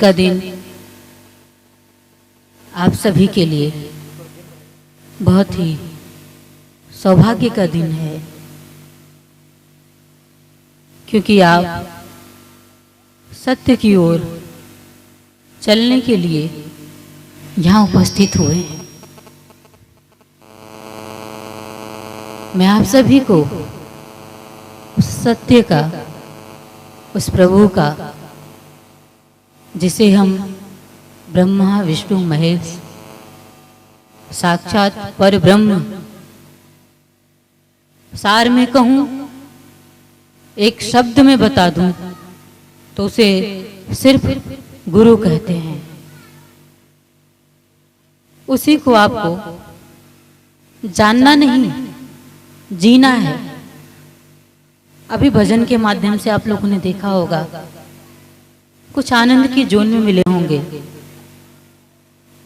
का दिन आप सभी के लिए बहुत ही सौभाग्य का दिन है, क्योंकि आप सत्य की ओर चलने के लिए यहाँ उपस्थित हुए हैं। मैं आप सभी को उस सत्य का, उस प्रभु का, जिसे हम ब्रह्मा विष्णु महेश साक्षात पर ब्रह्म, सार में कहूं, एक शब्द में बता दूं तो उसे सिर्फ गुरु कहते हैं। उसी को आपको जानना नहीं, जीना है। अभी भजन के माध्यम से आप लोगों ने देखा होगा, कुछ आनंद की जोन में मिले होंगे,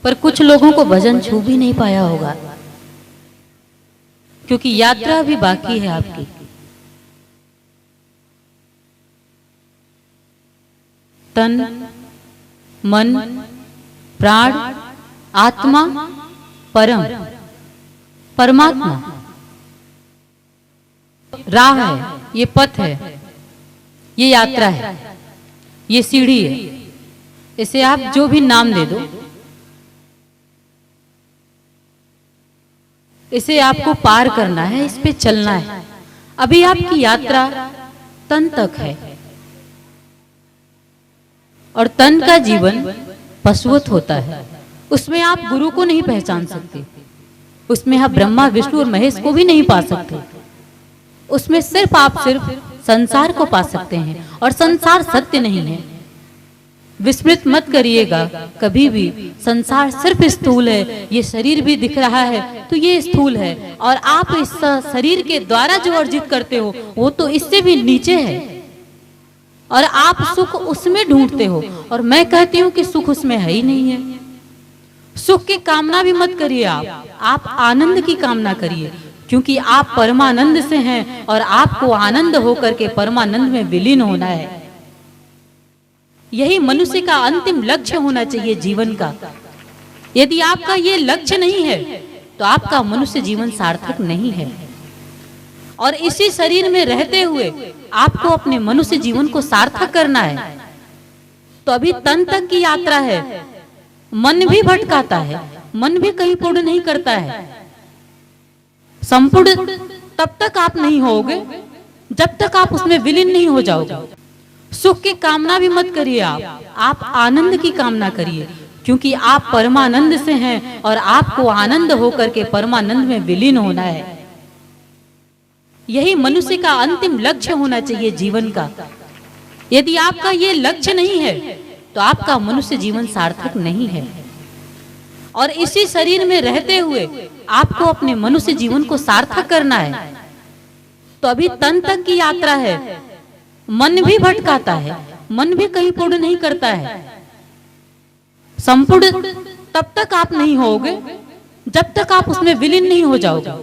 पर कुछ लोगों को भजन छू भी नहीं पाया होगा, क्योंकि यात्रा अभी बाकी है आपकी। तन, मन, प्राण, आत्मा, परम, परमात्मा राह है, ये पथ है, ये यात्रा है, ये सीढ़ी है। इसे आप जो भी नाम दे दो, इसे आपको पार करना है, इस पे चलना है। अभी आपकी यात्रा तन तक है, और तन का जीवन पशुवत होता है। उसमें आप गुरु को नहीं पहचान सकते, उसमें आप ब्रह्मा विष्णु और महेश को भी नहीं पा सकते। उसमें सिर्फ आप संसार को पा सकते हैं, और संसार सत्य नहीं है। विस्मृत मत करिएगा कभी भी, संसार सिर्फ स्थूल है। ये शरीर भी दिख रहा है तो ये स्थूल है, और आप इस शरीर के द्वारा जो अर्जित करते हो वो तो इससे भी नीचे है, और आप सुख उसमें ढूंढते हो। और मैं कहती हूँ कि सुख उसमें है ही नहीं है। सुख की कामना भी मत करिए, आप आनंद की कामना करिए, क्योंकि आप परमानंद से हैं, और आपको आनंद होकर के परमानंद में विलीन होना है। यही मनुष्य का अंतिम लक्ष्य होना चाहिए जीवन का। यदि आपका ये लक्ष्य नहीं है तो आपका मनुष्य जीवन सार्थक नहीं है। और इसी शरीर में रहते हुए आपको अपने मनुष्य जीवन को सार्थक करना है। तो अभी तन तक की यात्रा है। मन भी भटकाता है, मन भी कहीं पूर्ण नहीं करता है। संपूर्ण तब तक आप नहीं होगे जब तक आप उसमें विलीन नहीं हो जाओगे। सुख की कामना भी मत करिए, आप आनंद की कामना करिए, क्योंकि आप परमानंद से हैं, और आपको आनंद होकर के परमानंद में विलीन होना है। यही मनुष्य का अंतिम लक्ष्य होना चाहिए जीवन का। यदि आपका ये लक्ष्य नहीं है तो आपका मनुष्य जीवन सार्थक नहीं है। और इसी शरीर में रहते हुए आपको अपने मनुष्य जीवन को सार्थक करना है। तो अभी तन तक की यात्रा है। मन भी भटकाता है, मन भी कहीं पूर्ण नहीं करता है। संपूर्ण तब तक आप नहीं होगे जब तक आप उसमें विलीन नहीं हो जाओगे।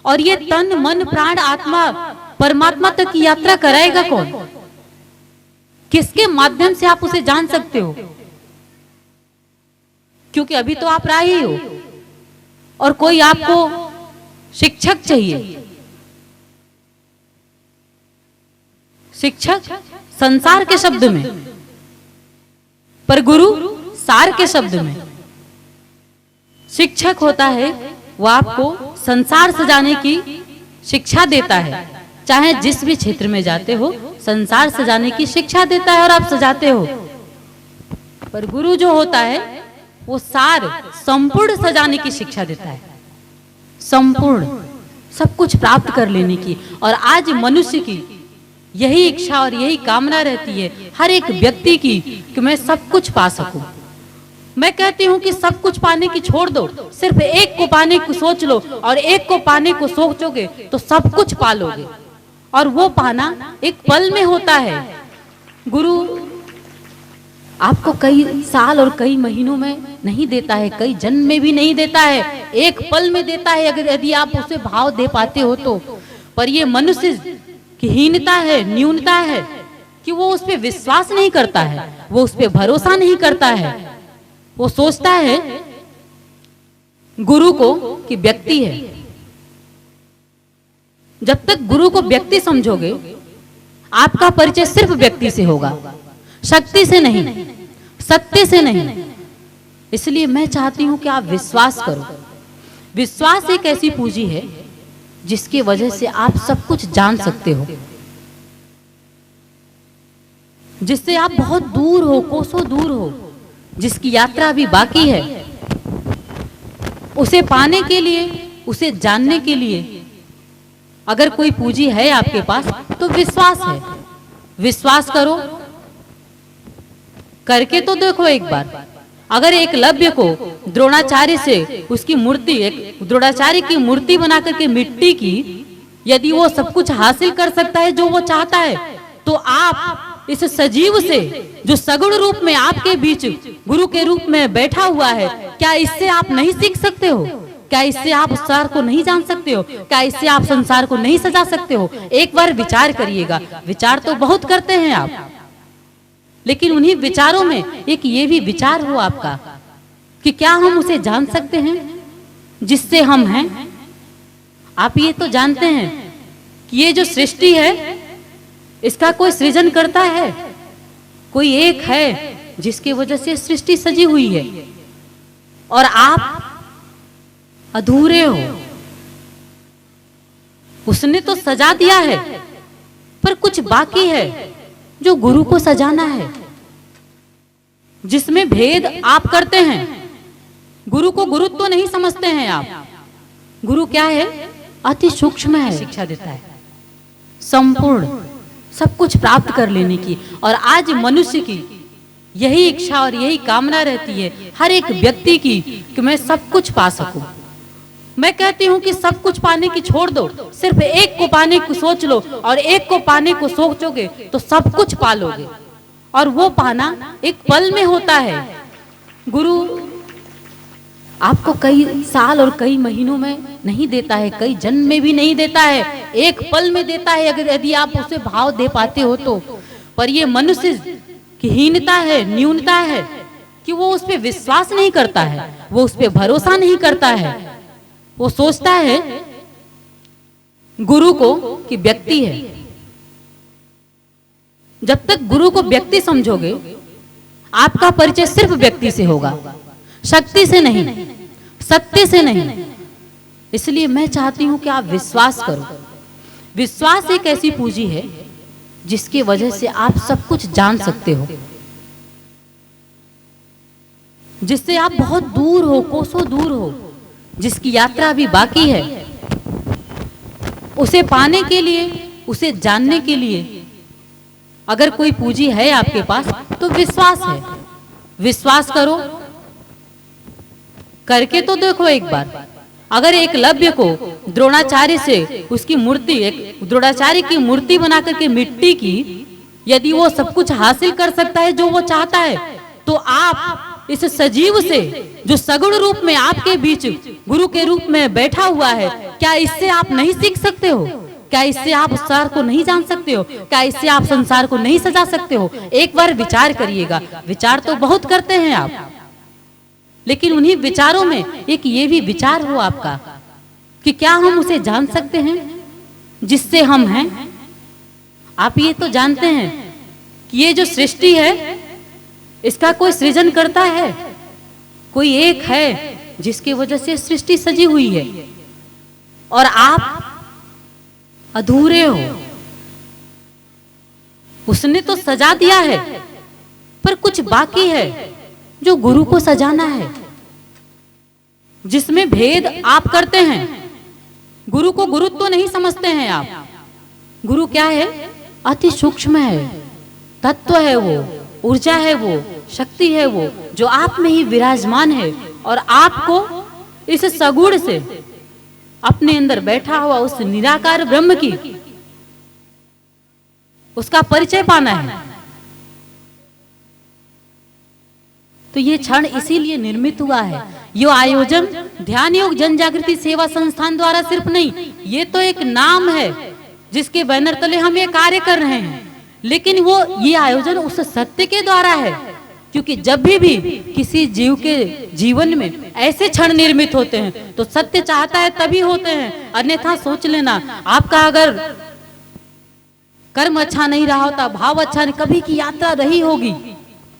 और ये तन मन प्राण आत्मा परमात्मा तक की यात्रा कराएगा कौन? किसके माध्यम से आप उसे जान सकते हो? क्योंकि अभी तो आप राही हो, और कोई आपको शिक्षक चाहिए। शिक्षक संसार के शब्द में, पर गुरु सार के शब्द में। शिक्षक होता है वो आपको संसार सजाने की शिक्षा देता है। चाहे जिस भी क्षेत्र में जाते हो, संसार सजाने की शिक्षा देता है और आप सजाते हो। पर गुरु जो होता है वो सार संपूर्ण सजाने की शिक्षा देता है, संपूर्ण सब कुछ प्राप्त कर लेने की। और आज मनुष्य की यही इच्छा और यही कामना रहती है हर एक व्यक्ति की, कि मैं सब कुछ पा सकूं। मैं कहती हूँ कि सब कुछ पाने की छोड़ दो, सिर्फ एक को पाने को सोच लो, और एक को पाने को सोचोगे तो सब कुछ पा लोगे। और वो पाना एक पल में होता है। गुरु आपको कई साल और कई महीनों में नहीं देता है, कई जन्म में भी नहीं देता है, एक पल में देता है, अगर यदि आप उसे भाव दे पाते हो तो। पर ये मनुष्य की हीनता है, न्यूनता है कि वो उस पे विश्वास नहीं करता है, वो उस पे भरोसा नहीं करता है। वो सोचता है गुरु को कि व्यक्ति है। जब तक गुरु को व्यक्ति समझोगे, आपका परिचय सिर्फ व्यक्ति से होगा, शक्ति से नहीं, सत्य से नहीं। इसलिए मैं चाहती हूं कि आप विश्वास करो। विश्वास एक ऐसी पूंजी है जिसकी वजह से आप सब कुछ जान सकते हो, जिससे आप बहुत दूर हो, कोसों दूर हो, जिसकी यात्रा अभी बाकी है। उसे पाने के लिए, उसे जानने के लिए अगर कोई पूंजी है आपके पास तो विश्वास है। विश्वास करो, करके तो देखो एक बार। अगर एकलव्य को द्रोणाचार्य से उसकी मूर्ति, एक द्रोणाचार्य की मूर्ति बना करके मिट्टी की, यदि वो सब कुछ हासिल कर सकता है जो वो चाहता है, तो आप इस सजीव से जो सगुण रूप में आपके बीच गुरु के रूप में बैठा हुआ है, क्या इससे आप नहीं सीख सकते हो? क्या इससे आप संसार को नहीं जान सकते हो? क्या इससे आप संसार को नहीं सजा सकते हो? एक बार विचार करिएगा। विचार तो बहुत करते हैं आप, लेकिन उन्हीं विचारों में एक ये भी विचार हो आपका कि क्या हम उसे जान सकते हैं जिससे हम हैं? आप ये तो जानते हैं कि ये जो सृष्टि है इसका कोई सृजन करता है, कोई एक है जिसकी वजह से सृष्टि सजी हुई है, और आप अधूरे हो। उसने तो सजा दिया है, पर कुछ बाकी है जो गुरु को सजाना है, जिसमें भेद आप करते हैं। गुरु को गुरुत्व तो नहीं समझते हैं आप। गुरु क्या है? अति सूक्ष्म है, शिक्षा देता है संपूर्ण सब कुछ प्राप्त कर लेने की। और आज मनुष्य की यही इच्छा और यही कामना रहती है हर एक व्यक्ति की कि मैं सब कुछ पा सकूं। मैं कहती हूं कि सब कुछ पाने की छोड़ दो, सिर्फ एक को पाने को सोच लो, और एक को पाने को सोचोगे तो सब कुछ पालोगे। और वो पाना एक पल में होता है। गुरु आपको कई साल और कई महीनों में नहीं देता है, कई जन्म में भी नहीं देता है, एक पल में देता है, अगर यदि आप उसे भाव दे पाते हो तो। पर ये मनुष्य की हीनता है, न्यूनता है कि वो उस पे विश्वास नहीं करता है, वो उस पे भरोसा नहीं करता है। वो सोचता है गुरु को कि व्यक्ति है। जब तक गुरु को व्यक्ति समझोगे, आपका परिचय सिर्फ व्यक्ति से होगा, शक्ति से नहीं, सत्य से नहीं। इसलिए मैं चाहती हूं कि आप विश्वास करो। विश्वास एक ऐसी पूंजी है जिसकी वजह से आप सब कुछ जान सकते हो, जिससे आप बहुत दूर हो, कोसों दूर हो, जिसकी यात्रा अभी बाकी है। उसे पाने के लिए, उसे जानने के लिए अगर कोई पूंजी है आपके पास तो विश्वास है। विश्वास करो, करके तो देखो एक बार। अगर एकलव्य को द्रोणाचार्य से उसकी मूर्ति, एक द्रोणाचार्य की मूर्ति बना करके मिट्टी की, यदि वो सब कुछ हासिल कर सकता है जो वो चाहता है, तो आप इस सजीव से जो सगुण रूप में आपके बीच गुरु के रूप में बैठा हुआ है, क्या इससे आप नहीं सीख सकते हो? क्या इससे आप संसार को नहीं जान सकते हो? क्या इससे आप संसार को नहीं सजा सकते हो? एक बार विचार करिएगा। विचार तो बहुत करते हैं आप, लेकिन उन्हीं विचारों में एक ये भी विचार हो आपका कि क्या हम उसे जान सकते हैं जिससे हम हैं? आप ये तो जानते हैं कि ये जो सृष्टि है इसका कोई सृजन करता है, कोई एक है जिसकी वजह से सृष्टि सजी हुई है, और आप अधूरे हो। उसने तो सजा दिया है, पर कुछ बाकी है जो गुरु को सजाना है, जिसमें भेद आप करते हैं। गुरु को गुरुत्व तो नहीं समझते हैं आप। गुरु क्या है? अति सूक्ष्म है, तत्व है वो, ऊर्जा है वो, शक्ति है वो, जो आप में ही विराजमान है, और आपको इस सगुण से अपने अंदर बैठा हुआ उस निराकार ब्रह्म की उसका परिचय पाना है। तो ये क्षण इसीलिए निर्मित हुआ है। ये आयोजन ध्यान योग जन जागृति सेवा संस्थान द्वारा सिर्फ नहीं, ये तो एक नाम है जिसके बैनर तले हम ये कार्य कर रहे हैं। लेकिन वो ये आयोजन उस सत्य के द्वारा है, क्योंकि जब भी किसी जीव के जीवन में ऐसे क्षण निर्मित होते हैं तो सत्य चाहता है तभी होते हैं, अन्यथा सोच लेना आपका अगर कर्म अच्छा नहीं रहा होता, भाव अच्छा नहीं, कभी की यात्रा रही होगी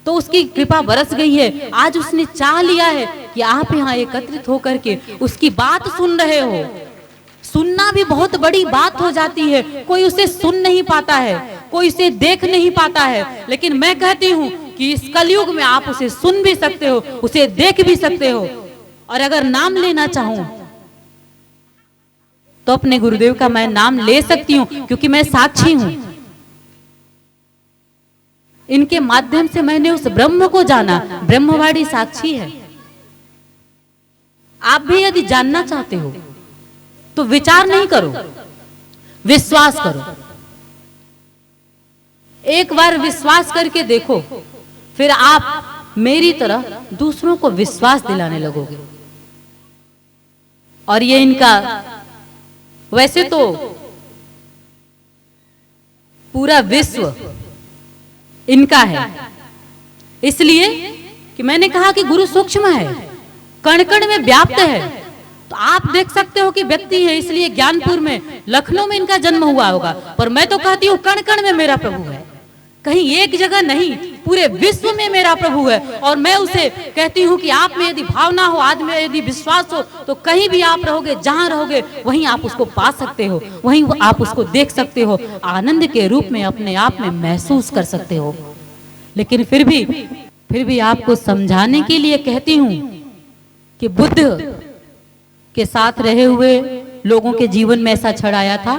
तो उसकी कृपा बरस गई है। आज उसने चाह लिया है कि आप यहाँ एकत्रित होकर के उसकी बात सुन रहे हो। सुनना भी बहुत बड़ी बात हो जाती है। कोई उसे सुन नहीं पाता है, कोई उसे देख नहीं पाता है, लेकिन मैं कहती हूँ कि इस कलयुग में आप उसे सुन भी सकते हो, उसे देख भी सकते हो। और अगर नाम लेना चाहूं तो अपने गुरुदेव का मैं नाम ले सकती हूँ, क्योंकि मैं साक्षी हूं। इनके माध्यम से मैंने उस ब्रह्म को जाना, ब्रह्मवाणी साक्षी है। आप भी यदि जानना चाहते हो तो विचार नहीं करो, विश्वास करो। एक बार विश्वास करके देखो, फिर आप मेरी तरह दूसरों को विश्वास दिलाने लगोगे। और ये इनका वैसे तो पूरा विश्व इनका है, इसलिए कि मैंने कहा कि गुरु सूक्ष्म है, कण कण में व्याप्त है। तो आप देख सकते हो कि व्यक्ति है, इसलिए ज्ञानपुर में, लखनऊ में इनका जन्म हुआ होगा, पर मैं तो कहती हूँ कण कण में मेरा प्रभु है। कहीं एक जगह नहीं, पूरे विश्व में मेरा प्रभु है। और मैं उसे कहती हूँ कि आप में यदि भावना हो, आज में यदि विश्वास हो, तो कहीं भी आप रहोगे, जहां रहोगे वहीं आप उसको पा सकते हो, वहीं आप उसको देख सकते हो, आनंद के रूप में अपने आप में महसूस कर सकते हो। लेकिन फिर भी आपको समझाने के लिए कहती हूँ कि बुद्ध के साथ रहे हुए लोगों के जीवन में ऐसा क्षण आया था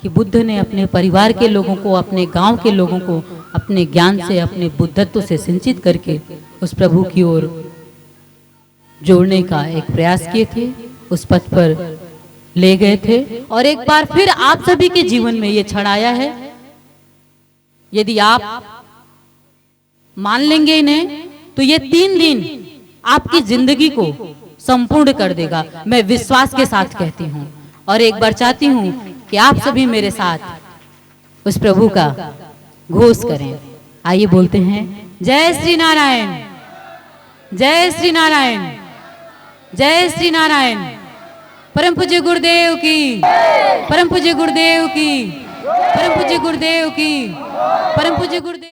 कि बुद्ध ने अपने परिवार के लोगों को, अपने गांव के लोगों को अपने ज्ञान से, अपने बुद्धत्व से सिंचित करके उस प्रभु की ओर जोड़ने का एक प्रयास किए थे, उस पथ पर ले गए थे। और एक बार फिर आप सभी के जीवन में ये क्षण आया है। यदि आप मान लेंगे इन्हें तो ये 3 दिन आपकी जिंदगी को संपूर्ण कर देगा, मैं विश्वास के साथ कहती हूँ। और एक बार चाहती हूँ कि आप सभी मेरे साथ उस प्रभु का घोष करें। आइए बोलते हैं, जय श्री नारायण, जय श्री नारायण, जय श्री नारायण। परम पूज्य गुरुदेव की, परम पूज्य गुरुदेव की, परम पूज्य गुरुदेव की, परम पूज्य गुरुदेव।